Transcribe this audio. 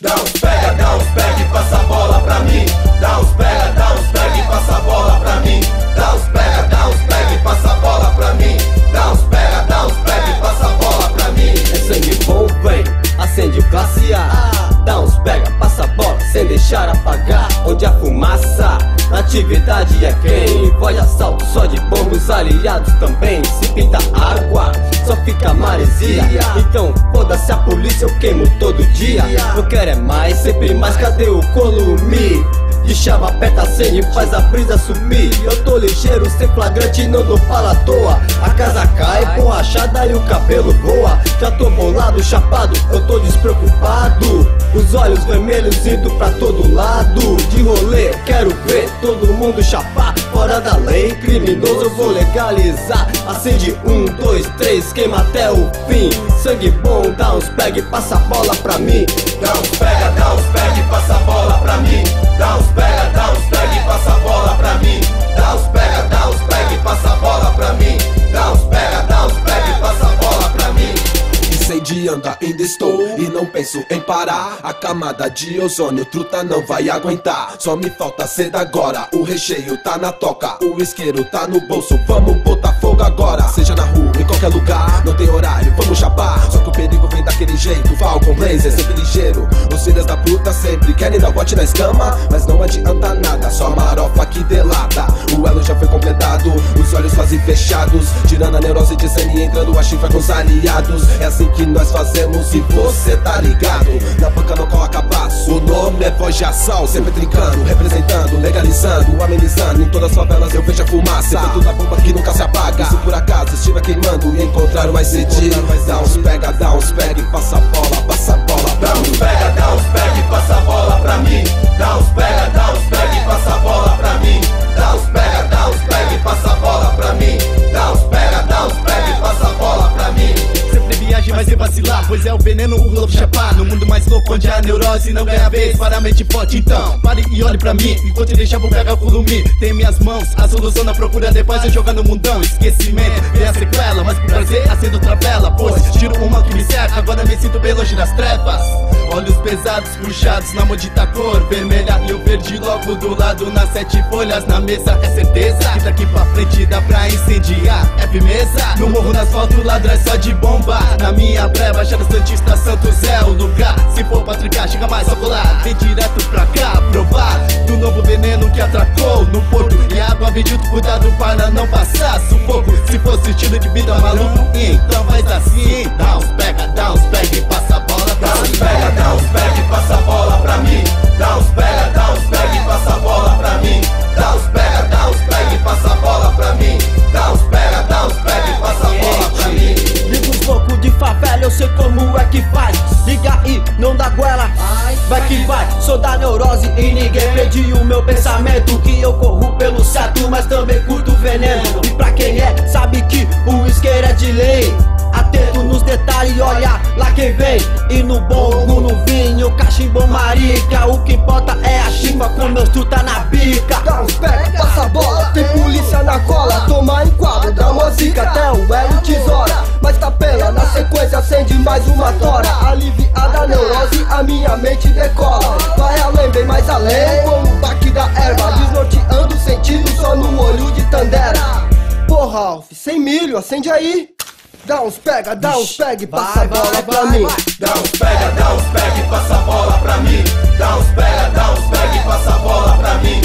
Dá uns pega e passa a bola pra mim. Dá uns pega e passa a bola pra mim. Dá uns pega e passa a bola pra mim. Dá uns pega e passa a bola pra mim. É sangue bom, vem, acende o classe A. Dá uns pega, passa a bola, sem deixar apagar. Onde a fumaça, atividade é quem? Voz assalto, só de bombos aliados também. Se pinta água, só fica maresia. Então foda-se a polícia, eu queimo todo dia. Eu quero é mais, sempre mais, cadê o colume? De chava, aperta, acende, faz a brisa sumir. Eu tô ligeiro, sem flagrante, não dou fala à toa. A casa cai, borrachada e o cabelo voa. Já tô bolado, chapado, eu tô despreocupado. Os olhos vermelhos indo pra todo lado. De rolê, quero ver todo mundo chapar. Fora da lei, criminoso eu vou legalizar. Acende 1, 2, 3, queima até o fim. Sangue bom, dá uns pega e passa a bola pra mim. Dá uns pega e passa a bola pra mim. Dá uns pega e passa a bola pra mim. Dá uns pega e passa a bola pra mim. Dá uns pega e passa a bola pra mim. Incendiando ainda estou e não penso em parar. A camada de ozônio truta não vai aguentar. Só me falta seda agora, o recheio tá na toca. O isqueiro tá no bolso, vamos botar fogo agora. Seja na rua, em qualquer lugar, não tem horário, vamos chapar. Só que o perigo vem daquele jeito, Falcon Blazer sempre ligeiro. Os filhos da puta sempre querem dar bote na escama, mas não adianta nada, só marofa que delata. O elo já foi completado, os olhos quase fechados, tirando a neurose de sangue, entrando a chifra com os aliados. É assim que nós fazemos e você tá ligado. Na banca não coloca passo, o nome é voz de assalto. Sempre trincando, representando, legalizando, amenizando. Em todas as favelas eu vejo a fumaça, efeito da bomba que nunca se apaga. Se por acaso estiver queimando e encontrar mais cedinho, dá uns pega e passa a bola, passa a bola. Dá uns pega e passa a bola pra mim. Dá uns pega e passa a bola pra mim. Dá uns pega e passa a bola pra mim. Dá uns pega e passa a bola pra mim. Sempre viagem, mas sem vacilar, pois é o veneno, o globo chapar. No mundo mais louco, onde a neurose não ganha vez para a mente forte. Então, pare e olhe pra mim, enquanto deixar vou pegar o volume. Tem minhas mãos, a solução na procura, depois eu jogar no mundão. Esquecimento, vem a sequela, mas por prazer acendo outra vela. Pois tiro uma que me cerca, agora me sinto bem longe das trevas. Olhos pesados, puxados na maldita cor vermelha e o verde logo do lado, nas 7 folhas na mesa. É certeza que daqui pra frente dá pra incendiar, é firmeza. No morro, no asfalto, ladrão é só de bomba. Na minha breva, Baixada Santista, Santos é o lugar. Se for pra trincar, chega mais, só colar. Vem direto pra cá, provar do novo veneno que atracou no porto. E a água pediu cuidado para não passar sufoco. Se fosse estilo de vida maluco, então faz assim. Dá uns pega e passa a bola pra mim. Dá uns pega e passa a bola pra mim. Dá uns pega e passa a bola pra mim. Dá uns pega e passa a bola pra mim. Dá uns pega e passa a bola pra mim. Livros loucos de favela, eu sei como é que faz. Liga aí, não dá goela, vai que vai. Sou da neurose e ninguém pede o meu pensamento. Que eu corro pelo certo, mas também curto veneno. E pra quem é, sabe que o isqueiro é de lei. Atento nos detalhes, olha lá quem vem. E no bongo, no vinho, cachimbo, marica. O que importa é a chimba com meus truta na bica. Dá uns pega, passa a bola, tem polícia na cola. Toma em quadro, dá uma zica até o Hélio tesoura. Mas tapela, na sequência acende mais uma tora. Aliviada a neurose, a minha mente decola. Vai além, bem mais além, como o baque da erva. Desnorteando o sentido só no olho de Tandera. Porra, Alf, sem milho, acende aí. Dá uns pega e passa a bola pra mim. Dá uns pega e passa a bola pra mim. Dá uns pega e passa a bola pra mim.